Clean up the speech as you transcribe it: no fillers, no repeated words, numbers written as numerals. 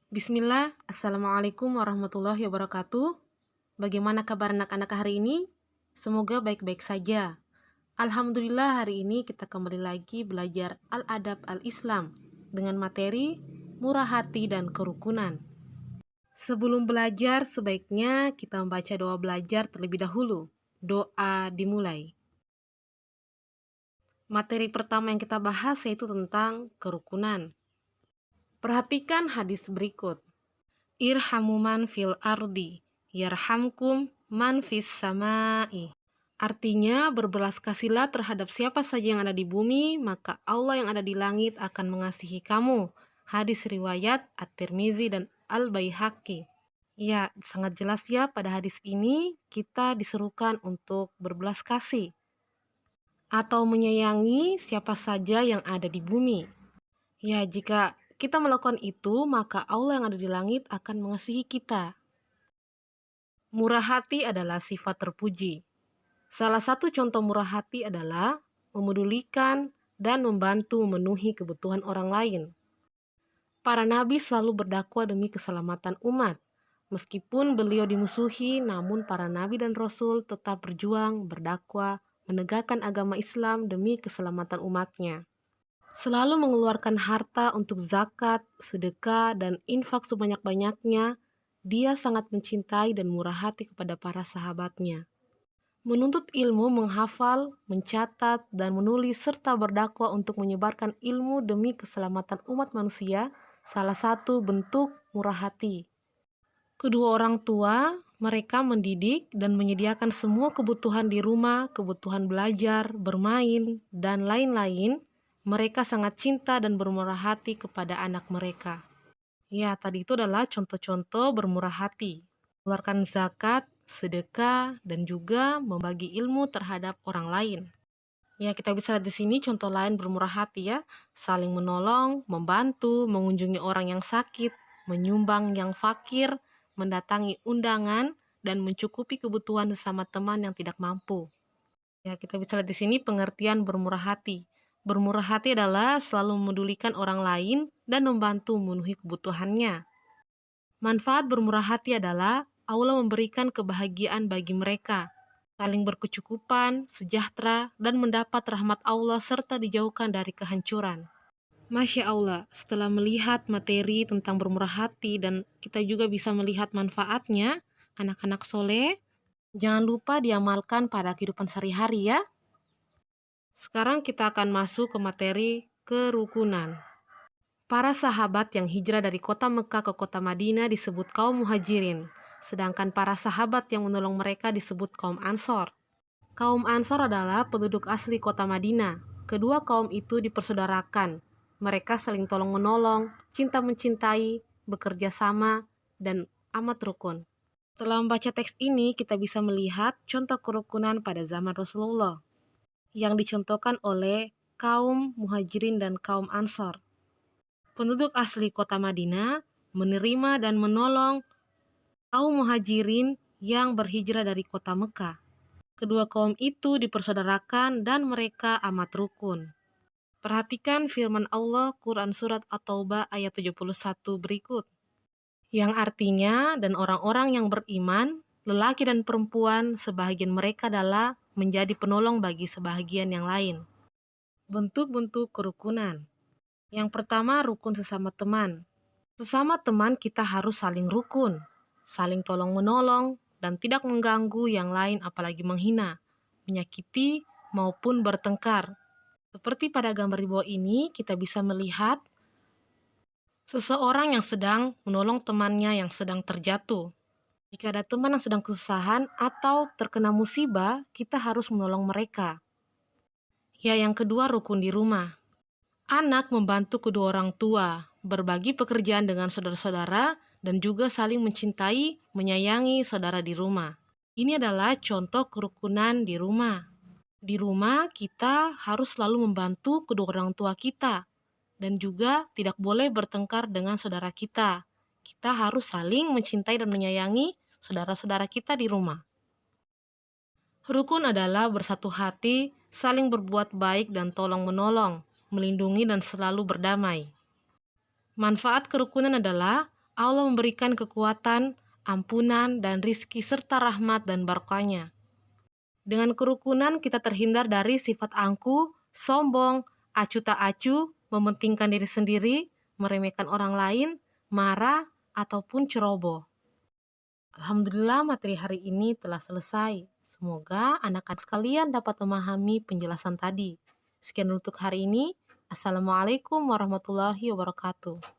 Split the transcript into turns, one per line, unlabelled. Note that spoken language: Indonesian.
Bismillah, Assalamualaikum warahmatullahi wabarakatuh. Bagaimana kabar anak-anak hari ini? Semoga baik-baik saja. Alhamdulillah hari ini kita kembali lagi belajar Al-Adab Al-Islam dengan materi murah hati dan kerukunan. Sebelum belajar, sebaiknya kita membaca doa belajar terlebih dahulu. Doa dimulai. Materi pertama yang kita bahas yaitu tentang kerukunan. Perhatikan hadis berikut. Irhamu man fil ardi, yarhamkum man fis samai. Artinya, berbelas kasihlah terhadap siapa saja yang ada di bumi, maka Allah yang ada di langit akan mengasihi kamu. Hadis riwayat At-Tirmizi dan Al-Baihaqi. Ya, sangat jelas ya pada hadis ini kita diserukan untuk berbelas kasih atau menyayangi siapa saja yang ada di bumi. Ya, jika kita melakukan itu, maka Allah yang ada di langit akan mengasihi kita. Murah hati adalah sifat terpuji. Salah satu contoh murah hati adalah memedulikan dan membantu memenuhi kebutuhan orang lain. Para nabi selalu berdakwah demi keselamatan umat. Meskipun beliau dimusuhi, namun para nabi dan rasul tetap berjuang, berdakwah, menegakkan agama Islam demi keselamatan umatnya. Selalu mengeluarkan harta untuk zakat, sedekah, dan infak sebanyak-banyaknya, dia sangat mencintai dan murah hati kepada para sahabatnya. Menuntut ilmu, menghafal, mencatat, dan menulis, serta berdakwah untuk menyebarkan ilmu demi keselamatan umat manusia, salah satu bentuk murah hati. Kedua orang tua, mereka mendidik dan menyediakan semua kebutuhan di rumah, kebutuhan belajar, bermain, dan lain-lain. Mereka sangat cinta dan bermurah hati kepada anak mereka. Ya, tadi itu adalah contoh-contoh bermurah hati. Mengeluarkan zakat, sedekah, dan juga membagi ilmu terhadap orang lain. Ya, kita bisa lihat di sini contoh lain bermurah hati ya. Saling menolong, membantu, mengunjungi orang yang sakit, menyumbang yang fakir, mendatangi undangan, dan mencukupi kebutuhan sesama teman yang tidak mampu. Ya, kita bisa lihat di sini pengertian bermurah hati. Bermurah hati adalah selalu memedulikan orang lain dan membantu memenuhi kebutuhannya. Manfaat bermurah hati adalah Allah memberikan kebahagiaan bagi mereka, saling berkecukupan, sejahtera, dan mendapat rahmat Allah serta dijauhkan dari kehancuran. Masya Allah, setelah melihat materi tentang bermurah hati dan kita juga bisa melihat manfaatnya, anak-anak soleh, jangan lupa diamalkan pada kehidupan sehari-hari ya. Sekarang kita akan masuk ke materi kerukunan. Para sahabat yang hijrah dari kota Mekah ke kota Madinah disebut kaum muhajirin, sedangkan para sahabat yang menolong mereka disebut kaum Ansor. Kaum Ansor adalah penduduk asli kota Madinah. Kedua kaum itu dipersaudarakan. Mereka saling tolong-menolong, cinta-mencintai, bekerja sama, dan amat rukun. Setelah membaca teks ini, kita bisa melihat contoh kerukunan pada zaman Rasulullah yang dicontohkan oleh kaum muhajirin dan kaum Ansor. Penduduk asli kota Madinah menerima dan menolong kaum muhajirin yang berhijrah dari kota Mekah. Kedua kaum itu dipersaudarakan dan mereka amat rukun. Perhatikan firman Allah Quran Surat At-Taubah ayat 71 berikut. Yang artinya, dan orang-orang yang beriman, lelaki dan perempuan, sebahagian mereka adalah menjadi penolong bagi sebahagian yang lain. Bentuk-bentuk kerukunan. Yang pertama, rukun sesama teman. Sesama teman kita harus saling rukun, saling tolong-menolong, dan tidak mengganggu yang lain apalagi menghina, menyakiti, maupun bertengkar. Seperti pada gambar di bawah ini, kita bisa melihat seseorang yang sedang menolong temannya yang sedang terjatuh. Jika ada teman yang sedang kesusahan atau terkena musibah, kita harus menolong mereka. Ya, yang kedua, rukun di rumah. Anak membantu kedua orang tua, berbagi pekerjaan dengan saudara-saudara, dan juga saling mencintai, menyayangi saudara di rumah. Ini adalah contoh kerukunan di rumah. Di rumah, kita harus selalu membantu kedua orang tua kita, dan juga tidak boleh bertengkar dengan saudara kita. Kita harus saling mencintai dan menyayangi saudara-saudara kita di rumah. Rukun adalah bersatu hati, saling berbuat baik dan tolong-menolong, melindungi dan selalu berdamai. Manfaat kerukunan adalah Allah memberikan kekuatan, ampunan, dan rizki serta rahmat dan barokahnya. Dengan kerukunan kita terhindar dari sifat angkuh, sombong, acuh tak acuh, mementingkan diri sendiri, meremehkan orang lain, marah, ataupun ceroboh. Alhamdulillah materi hari ini telah selesai. Semoga anak-anak sekalian dapat memahami penjelasan tadi. Sekian untuk hari ini. Assalamualaikum warahmatullahi wabarakatuh.